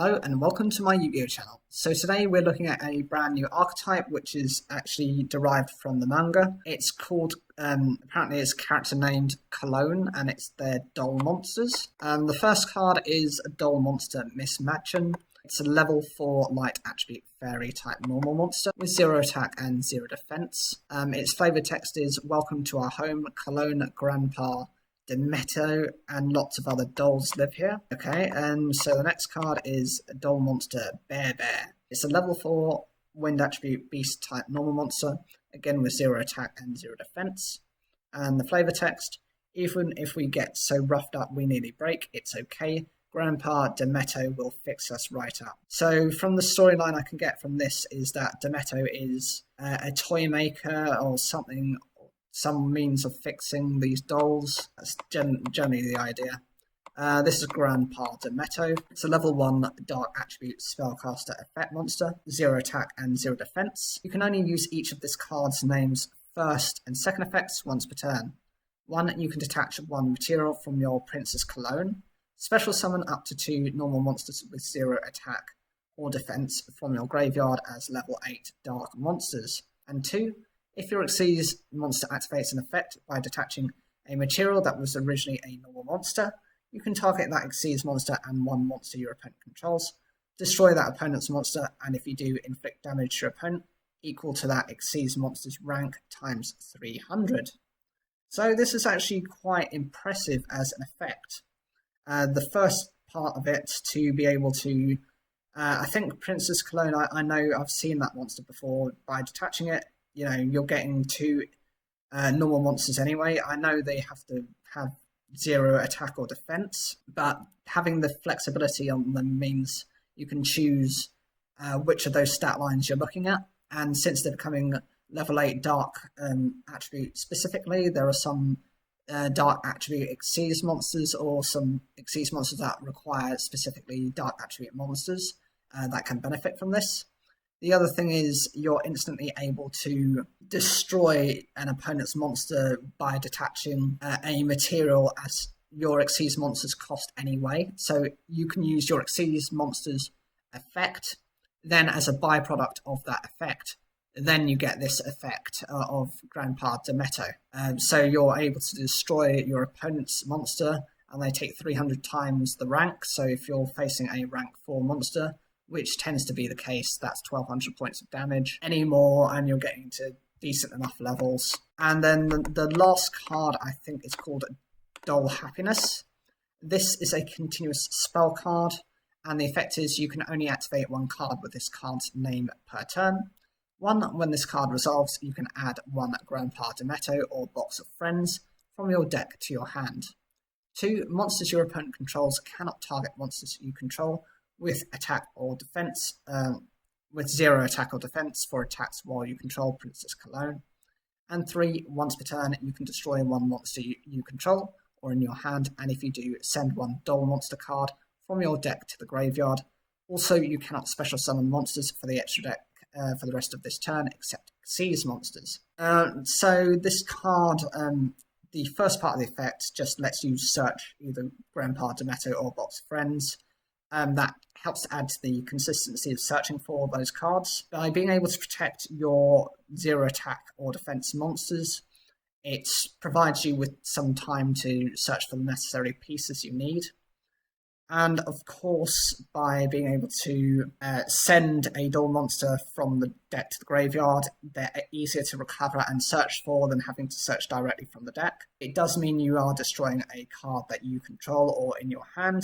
Hello and welcome to my Yu-Gi-Oh channel. So today we're looking at a brand new archetype which is actually derived from the manga. It's called, apparently it's a character named Cologne and it's their doll monsters. The first card is a doll monster Mismatchin. It's a level 4 light attribute fairy type normal monster with 0 attack and 0 defense. Its flavor text is "Welcome to our home, Cologne, Grandpa, Demeto, and lots of other dolls live here." Okay, and so the next card is a doll monster Bear. It's a level 4 wind attribute beast type normal monster, again with 0 attack and 0 defense. And the flavor text: "Even if we get so roughed up we nearly break, it's okay. Grandpa Demeto will fix us right up." So from the storyline I can get from this is that Demeto is a toy maker or something, some means of fixing these dolls. That's generally the idea. This is Grandpa Demeto. It's a level 1 dark attribute spellcaster effect monster, 0 attack and 0 defense. You can only use each of this card's name's first and second effects once per turn. 1. You can detach 1 material from your Princess Cologne. Special summon up to 2 normal monsters with 0 attack or defense from your graveyard as level 8 dark monsters. And 2. If your XYZ monster activates an effect by detaching a material that was originally a normal monster, you can target that XYZ monster and 1 monster your opponent controls, destroy that opponent's monster, and if you do, inflict damage to your opponent equal to that XYZ monster's rank times 300. So this is actually quite impressive as an effect. The first part of it to be able to, I think Princess Cologne, I know I've seen that monster before. By detaching it, you know, you're getting 2 normal monsters anyway. I know they have to have 0 attack or defense, but having the flexibility on them means you can choose which of those stat lines you're looking at. And since they're becoming level 8 dark attribute specifically, there are some dark attribute XYZ monsters or some XYZ monsters that require specifically dark attribute monsters that can benefit from this. The other thing is you're instantly able to destroy an opponent's monster by detaching a material as your XYZ monsters cost anyway. So you can use your XYZ monster's effect, then as a byproduct of that effect, then you get this effect of Grandpa Demeto. So you're able to destroy your opponent's monster and they take 300 times the rank. So if you're facing a rank 4 monster, which tends to be the case, that's 1200 points of damage. Any more and you're getting to decent enough levels. And then the last card I think is called Doll Happiness. This is a continuous spell card, and the effect is you can only activate 1 card with this card's name per turn. 1. When this card resolves, you can add 1 Grandpa Demeto or Box of Friends from your deck to your hand. 2. Monsters your opponent controls cannot target monsters you control with attack or defense, with 0 attack or defense for attacks while you control Princess Cologne. And 3. Once per turn, you can destroy 1 monster you control or in your hand, and if you do, send 1 doll monster card from your deck to the graveyard. Also, you cannot special summon monsters for the extra deck for the rest of this turn, except XYZ monsters. So this card, the first part of the effect just lets you search either Grandpa Demeto or Box of Friends. That helps to add to the consistency of searching for those cards. By being able to protect your 0 attack or defense monsters, it provides you with some time to search for the necessary pieces you need. And of course, by being able to send a doll monster from the deck to the graveyard, they're easier to recover and search for than having to search directly from the deck. It does mean you are destroying a card that you control or in your hand,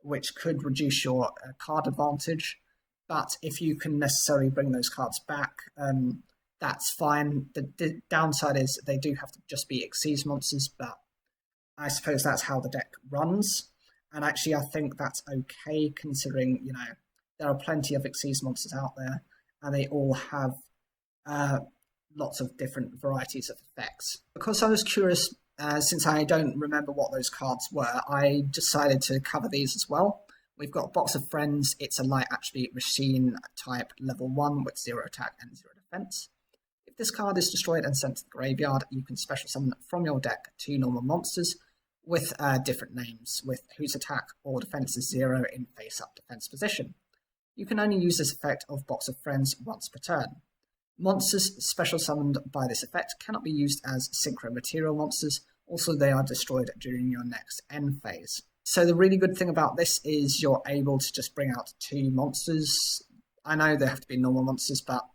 which could reduce your card advantage. But if you can necessarily bring those cards back, that's fine. The downside is they do have to just be XYZ monsters, but I suppose that's how the deck runs. And actually, I think that's okay, considering, you know, there are plenty of XYZ monsters out there, and they all have lots of different varieties of effects. Because I was curious, since I don't remember what those cards were, I decided to cover these as well. We've got Box of Friends. It's a light attribute machine type level 1 with 0 attack and 0 defense. If this card is destroyed and sent to the graveyard, you can special summon from your deck 2 normal monsters with different names, with whose attack or defense is 0 in face-up defense position. You can only use this effect of Box of Friends once per turn. Monsters special summoned by this effect cannot be used as synchro material monsters, also they are destroyed during your next end phase. So the really good thing about this is you're able to just bring out 2 monsters. I know they have to be normal monsters, but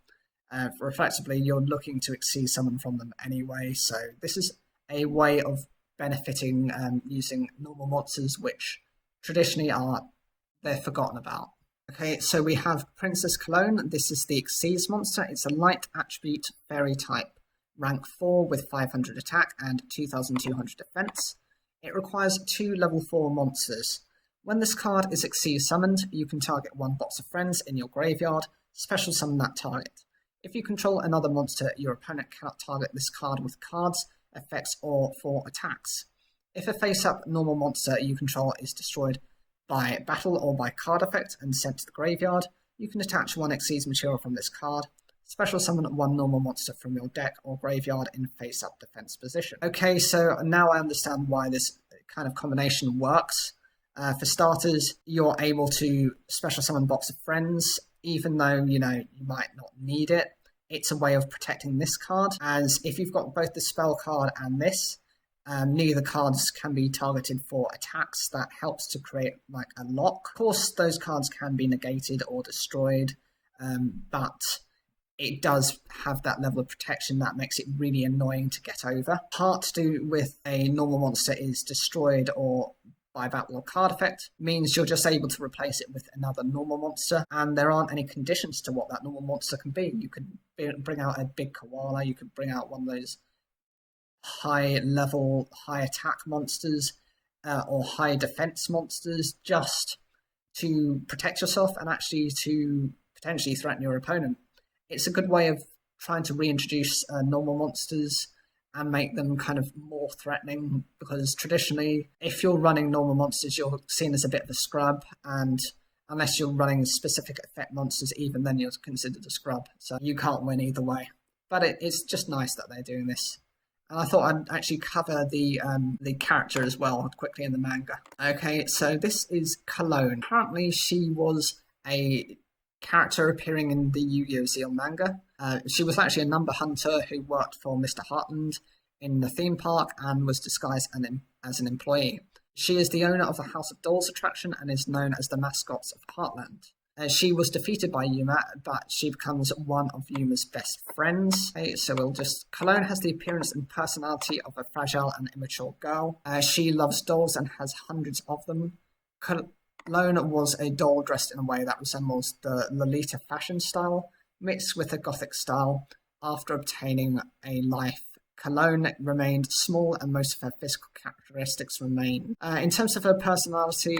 reflexively you're looking to exceed summon from them anyway, so this is a way of benefiting using normal monsters, which traditionally they're forgotten about. Okay, so we have Princess Cologne. This is the XYZ monster. It's a light attribute fairy type, rank 4 with 500 attack and 2200 defense. It requires 2 level 4 monsters. When this card is XYZ summoned, you can target 1 Box of Friends in your graveyard, special summon that target. If you control another monster, your opponent cannot target this card with cards, effects, or for attacks. If a face-up normal monster you control is destroyed by battle or by card effect and sent to the graveyard, you can attach 1 XYZ material from this card, special summon 1 normal monster from your deck or graveyard in face-up defense position. Okay, so now I understand why this kind of combination works. For starters, you're able to special summon Box of Friends, even though, you might not need it. It's a way of protecting this card, as if you've got both the spell card and this, neither cards can be targeted for attacks. That helps to create like a lock. Of course, those cards can be negated or destroyed, but it does have that level of protection that makes it really annoying to get over. Part to do with a normal monster is destroyed or by battle or card effect means you're just able to replace it with another normal monster, and there aren't any conditions to what that normal monster can be. You could bring out a big koala, you could bring out one of those high level, high attack monsters or high defense monsters just to protect yourself and actually to potentially threaten your opponent. It's a good way of trying to reintroduce normal monsters and make them kind of more threatening, because traditionally, if you're running normal monsters, you're seen as a bit of a scrub, and unless you're running specific effect monsters, even then you're considered a scrub, so you can't win either way. But it's just nice that they're doing this. And I thought I'd actually cover the character as well quickly in the manga. Okay, so this is Cologne. Apparently she was a character appearing in the Yu-Gi-Oh! Zeal manga. She was actually a number hunter who worked for Mr. Heartland in the theme park and was disguised as an employee. She is the owner of the House of Dolls attraction and is known as the mascot of Heartland. She was defeated by Yuma, but she becomes one of Yuma's best friends. Okay, so Cologne has the appearance and personality of a fragile and immature girl. She loves dolls and has hundreds of them. Cologne was a doll dressed in a way that resembles the Lolita fashion style, mixed with a gothic style. After obtaining a life, Cologne remained small and most of her physical characteristics remain. In terms of her personality,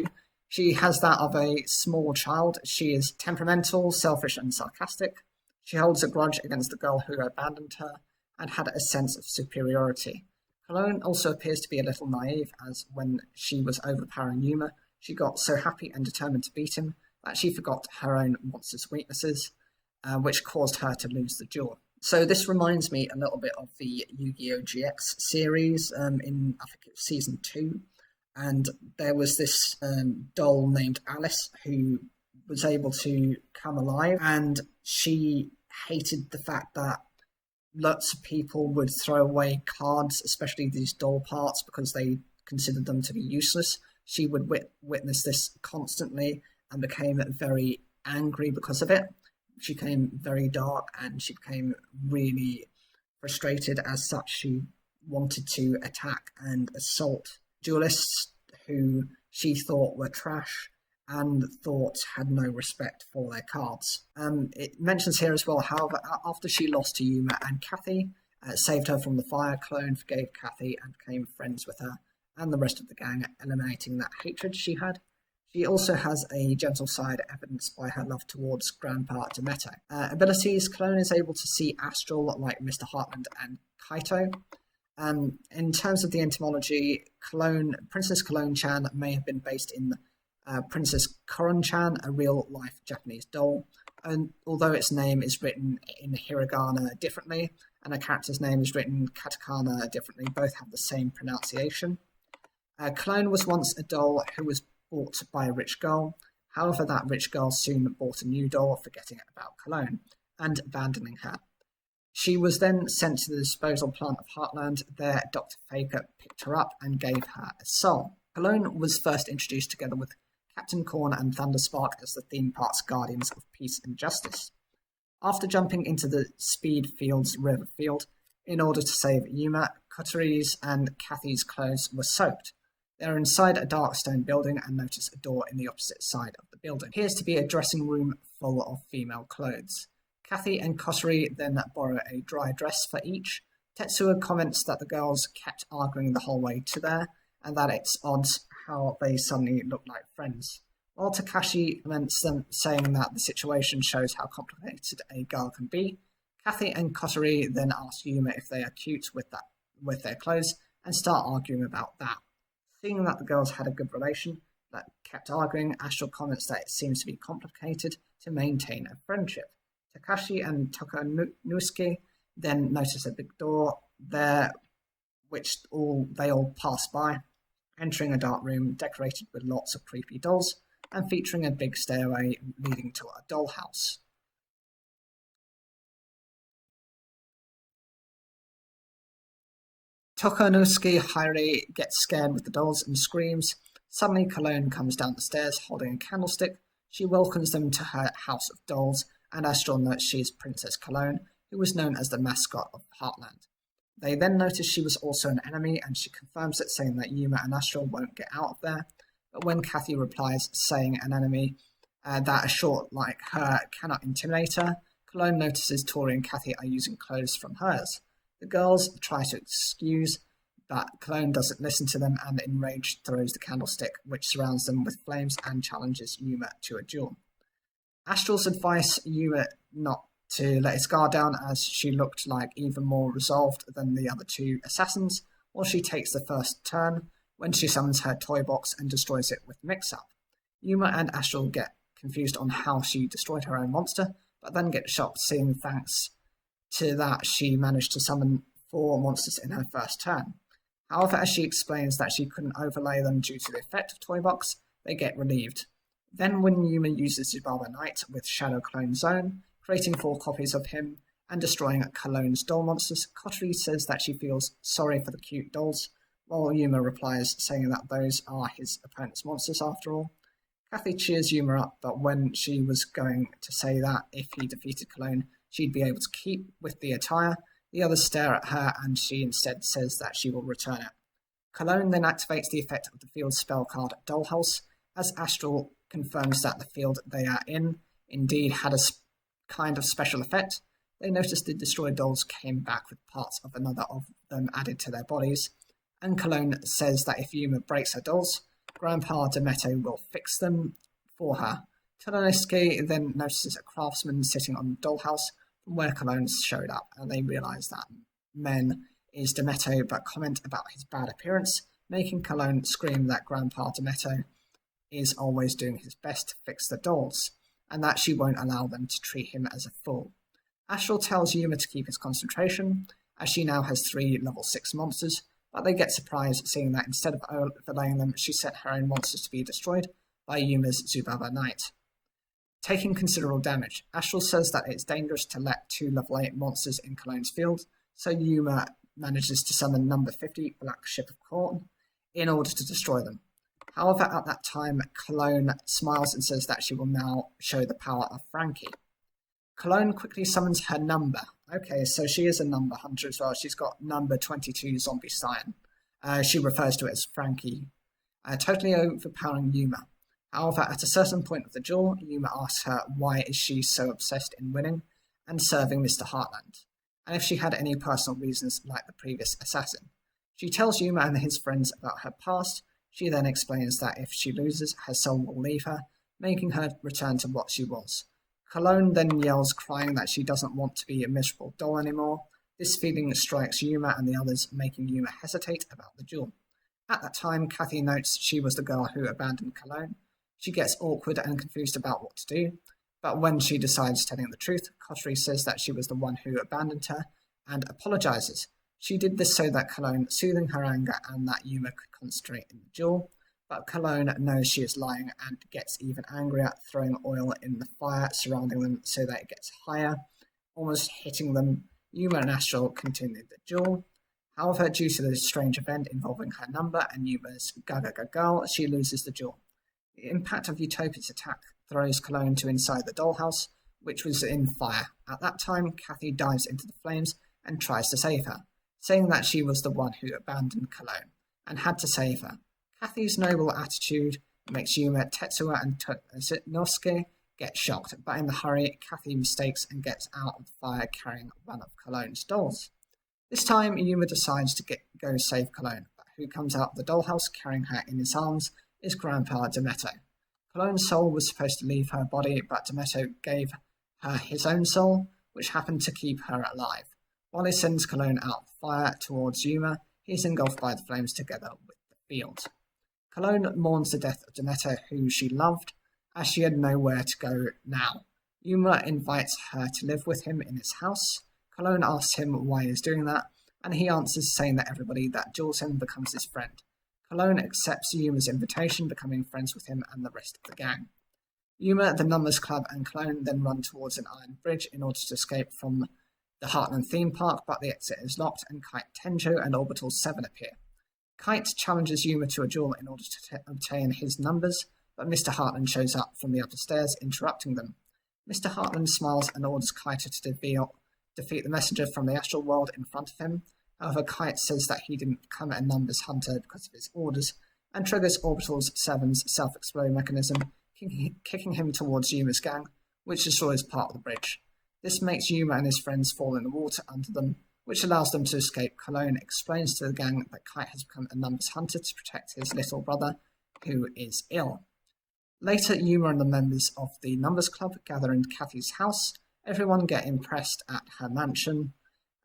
she has that of a small child. She is temperamental, selfish, and sarcastic. She holds a grudge against the girl who abandoned her and had a sense of superiority. Cologne also appears to be a little naive, as when she was overpowering Yuma, she got so happy and determined to beat him that she forgot her own monster's weaknesses, which caused her to lose the duel. So this reminds me a little bit of the Yu-Gi-Oh! GX series in, I think it was Season 2. And there was this doll named Alice who was able to come alive, and she hated the fact that lots of people would throw away cards, especially these doll parts, because they considered them to be useless. She would witness this constantly and became very angry because of it. She became very dark and she became really frustrated. As such, she wanted to attack and assault duelists who she thought were trash and thought had no respect for their cards. It mentions here as well, however, after she lost to Yuma and Kathy, saved her from the fire, Cologne forgave Kathy and became friends with her and the rest of the gang, eliminating that hatred she had. She also has a gentle side, evidenced by her love towards Grandpa Demeto. Abilities: Cologne is able to see astral like Mr. Heartland and Kaito. In terms of the etymology, Princess Cologne-chan may have been based in Princess Karun-chan, a real-life Japanese doll, and although its name is written in hiragana differently, and a character's name is written katakana differently, both have the same pronunciation. Cologne was once a doll who was bought by a rich girl. However, that rich girl soon bought a new doll, forgetting about Cologne and abandoning her. She was then sent to the disposal plant of Heartland. There, Dr. Faker picked her up and gave her a soul. Cologne was first introduced together with Captain Corn and Thunderspark as the theme park's guardians of peace and justice. After jumping into the Speed Fields River Field in order to save Yuma, Koteri's and Kathy's clothes were soaked. They are inside a dark stone building and notice a door in the opposite side of the building. It appears to be a dressing room full of female clothes. Kathy and Koteri then borrow a dry dress for each. Tetsuo comments that the girls kept arguing the whole way to there, and that it's odd how they suddenly look like friends. While Takashi comments them, saying that the situation shows how complicated a girl can be, Kathy and Koteri then ask Yuma if they are cute with their clothes, and start arguing about that. Seeing that the girls had a good relation, but kept arguing, Astral comments that it seems to be complicated to maintain a friendship. Takashi and Tokanusuke then notice a big door there, which they all pass by, entering a dark room decorated with lots of creepy dolls and featuring a big stairway leading to a dollhouse. Tokanusuke Haire gets scared with the dolls and screams. Suddenly, Cologne comes down the stairs holding a candlestick. She welcomes them to her house of dolls, and Astral notes she is Princess Cologne, who was known as the mascot of Heartland. They then notice she was also an enemy, and she confirms it, saying that Yuma and Astral won't get out of there. But when Kathy replies, saying an enemy that a short like her cannot intimidate her, Cologne notices Tori and Kathy are using clothes from hers. The girls try to excuse, but Cologne doesn't listen to them and enraged throws the candlestick, which surrounds them with flames, and challenges Yuma to a duel. Astral's advice Yuma not to let his guard down, as she looked like even more resolved than the other two assassins, while she takes the first turn when she summons her toy box and destroys it with Mix-Up. Yuma and Astral get confused on how she destroyed her own monster, but then get shocked seeing thanks to that she managed to summon 4 monsters in her first turn. However, as she explains that she couldn't overlay them due to the effect of Toy Box, they get relieved. Then when Yuma uses Zubaba Knight with Shadow Clone Zone, creating 4 copies of him and destroying Cologne's doll monsters, Koteri says that she feels sorry for the cute dolls, while Yuma replies saying that those are his opponent's monsters after all. Kathy cheers Yuma up, but when she was going to say that if he defeated Cologne, she'd be able to keep with the attire, the others stare at her and she instead says that she will return it. Cologne then activates the effect of the field spell card Dollhouse, as Astral confirms that the field they are in indeed had a kind of special effect. They notice the destroyed dolls came back with parts of another of them added to their bodies, and Cologne says that if Yuma breaks her dolls, Grandpa Demetto will fix them for her. Tokanusuke then notices a craftsman sitting on the dollhouse from where Cologne showed up, and they realise that Men is Demetto, but comment about his bad appearance, making Cologne scream that Grandpa Demetto is always doing his best to fix the dolls, and that she won't allow them to treat him as a fool. Astral tells Yuma to keep his concentration, as she now has 3 level 6 monsters, but they get surprised seeing that instead of overlaying them, she set her own monsters to be destroyed by Yuma's Zubaba Knight. Taking considerable damage, Astral says that it's dangerous to let 2 level 8 monsters in Cologne's field, so Yuma manages to summon number 50, Black Ship of Corn, in order to destroy them. However, at that time, Cologne smiles and says that she will now show the power of Frankie. Cologne quickly summons her number. Okay, so she is a number hunter as well. She's got number 22 Zombie Scion. She refers to it as Frankie, totally overpowering Yuma. However, at a certain point of the duel, Yuma asks her why is she so obsessed in winning and serving Mr. Heartland, and if she had any personal reasons like the previous assassin. She tells Yuma and his friends about her past. She then explains that if she loses, her soul will leave her, making her return to what she was. Cologne then yells, crying that she doesn't want to be a miserable doll anymore. This feeling strikes Yuma and the others, making Yuma hesitate about the duel. At that time, Kathy notes she was the girl who abandoned Cologne. She gets awkward and confused about what to do, but when she decides telling the truth, Koteri says that she was the one who abandoned her and apologizes. She did this so that Cologne, soothing her anger, and that Yuma could concentrate in the duel. But Cologne knows she is lying and gets even angrier, throwing oil in the fire surrounding them so that it gets higher, almost hitting them. Yuma and Astral continue the duel. However, due to the strange event involving her number and Yuma's Gaga, she loses the duel. The impact of Utopia's attack throws Cologne to inside the dollhouse, which was in fire. At that time, Kathy dives into the flames and tries to save her, saying that she was the one who abandoned Cologne and had to save her. Kathy's noble attitude makes Yuma, Tetsuo, and Nosuke get shocked, but in the hurry, Kathy mistakes and gets out of the fire carrying one of Cologne's dolls. This time, Yuma decides to go save Cologne, but who comes out of the dollhouse carrying her in his arms is Grandpa Demeto. Cologne's soul was supposed to leave her body, but Demeto gave her his own soul, which happened to keep her alive. While he sends Cologne out of the fire towards Yuma, he is engulfed by the flames together with the field. Cologne mourns the death of Demeto, who she loved, as she had nowhere to go now. Yuma invites her to live with him in his house. Cologne asks him why he is doing that, and he answers saying that everybody that duels him becomes his friend. Cologne accepts Yuma's invitation, becoming friends with him and the rest of the gang. Yuma, the Numbers Club, and Cologne then run towards an iron bridge in order to escape from the Heartland theme park, but the exit is locked and Kite Tenjo and Orbital 7 appear. Kite challenges Yuma to a duel in order to obtain his numbers, but Mr. Heartland shows up from the upper stairs, interrupting them. Mr. Heartland smiles and orders Kite to defeat the messenger from the astral world in front of him. However, Kite says that he didn't become a numbers hunter because of his orders, and triggers Orbital 7's self-explode mechanism, kicking him towards Yuma's gang, which destroys part of the bridge. This makes Yuma and his friends fall in the water under them, which allows them to escape. Cologne explains to the gang that Kite has become a numbers hunter to protect his little brother, who is ill. Later, Yuma and the members of the Numbers Club gather in Kathy's house. Everyone get impressed at her mansion.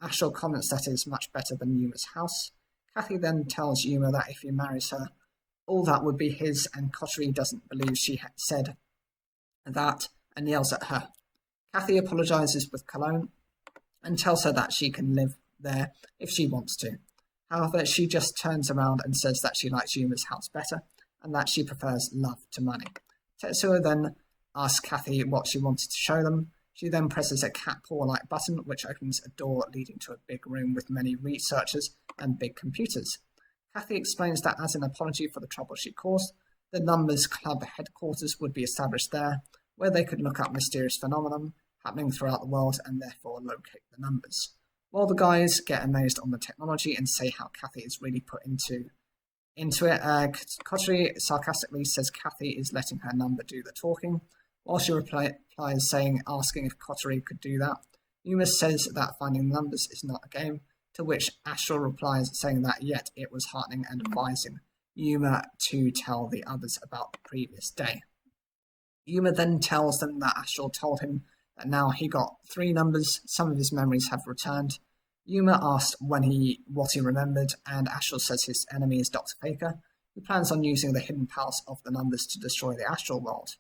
Astral comments that it is much better than Yuma's house. Kathy then tells Yuma that if he marries her, all that would be his, and Kotori doesn't believe she had said that and yells at her. Kathy apologizes with Cologne and tells her that she can live there if she wants to. However, she just turns around and says that she likes Yuma's house better and that she prefers love to money. Tetsuo then asks Kathy what she wanted to show them. She then presses a cat paw-like button, which opens a door leading to a big room with many researchers and big computers. Kathy explains that as an apology for the trouble she caused, the Numbers Club headquarters would be established there, where they could look up mysterious phenomenon happening throughout the world and therefore locate the numbers. While the guys get amazed on the technology and say how Kathy is really put into it, Kotori sarcastically says Kathy is letting her number do the talking, while she replies asking if Kotori could do that. Yuma says that finding numbers is not a game, to which Astral replies saying that yet it was heartening and advising Yuma to tell the others about the previous day. Yuma then tells them that Astral told him that now he got 3 numbers, some of his memories have returned. Yuma asks what he remembered, and Astral says his enemy is Dr. Faker, who plans on using the hidden powers of the numbers to destroy the astral world.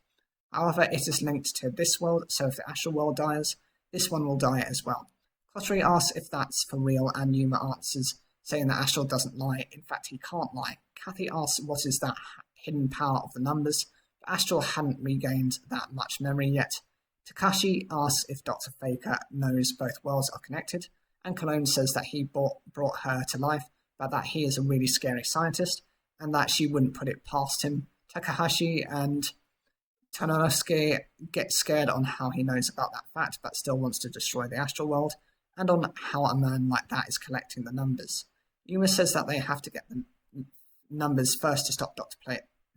However, it is linked to this world, so if the astral world dies, this one will die as well. Kotori asks if that's for real, and Yuma answers, saying that Astral doesn't lie, in fact he can't lie. Kathy asks what is that hidden power of the numbers, but Astral hadn't regained that much memory yet. Takashi asks if Dr. Faker knows both worlds are connected, and Cologne says that he brought her to life, but that he is a really scary scientist, and that she wouldn't put it past him. Takahashi and Tanonosuke get scared on how he knows about that fact, but still wants to destroy the astral world, and on how a man like that is collecting the numbers. Yuma says that they have to get the numbers first to stop Dr.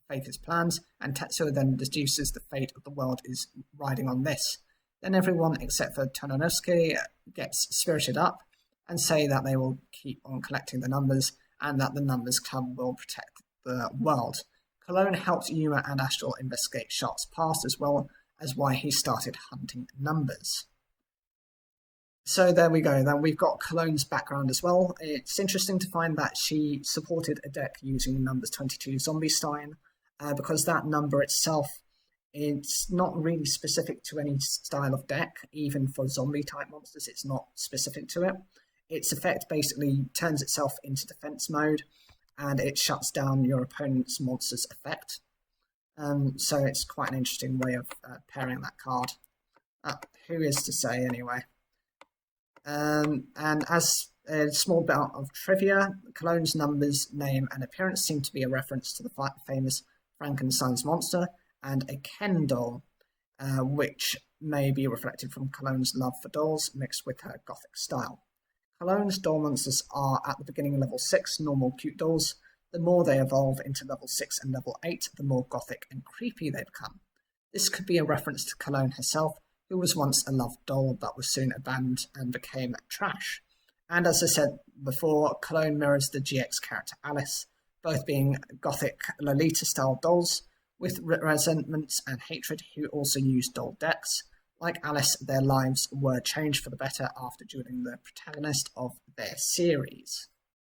Faker's plans, and Tetsuo then deduces the fate of the world is riding on this. Then everyone except for Tanonosuke gets spirited up and say that they will keep on collecting the numbers and that the Numbers Club will protect the world. Cologne helps Yuma and Astral investigate Shark's past as well as why he started hunting numbers. So there we go, then we've got Cologne's background as well. It's interesting to find that she supported a deck using numbers 22 Zombie Stein, because that number itself, it's not really specific to any style of deck, even for zombie type monsters, it's not specific to it. its effect basically turns itself into defense mode, and it shuts down your opponent's monster's effect. So it's quite an interesting way of pairing that card. Who is to say, anyway? And as a small bit of trivia, Cologne's numbers, name, and appearance seem to be a reference to the famous Frankenstein's monster and a Ken doll, which may be reflected from Cologne's love for dolls mixed with her gothic style. Cologne's doll monsters are at the beginning of level 6 normal cute dolls. The more they evolve into level 6 and level 8, the more gothic and creepy they become. This could be a reference to Cologne herself, who was once a loved doll but was soon abandoned and became trash. And as I said before, Cologne mirrors the GX character Alice, both being gothic Lolita-style dolls with resentments and hatred who also use doll decks. Like Alice, their lives were changed for the better after dueling the protagonist of their series.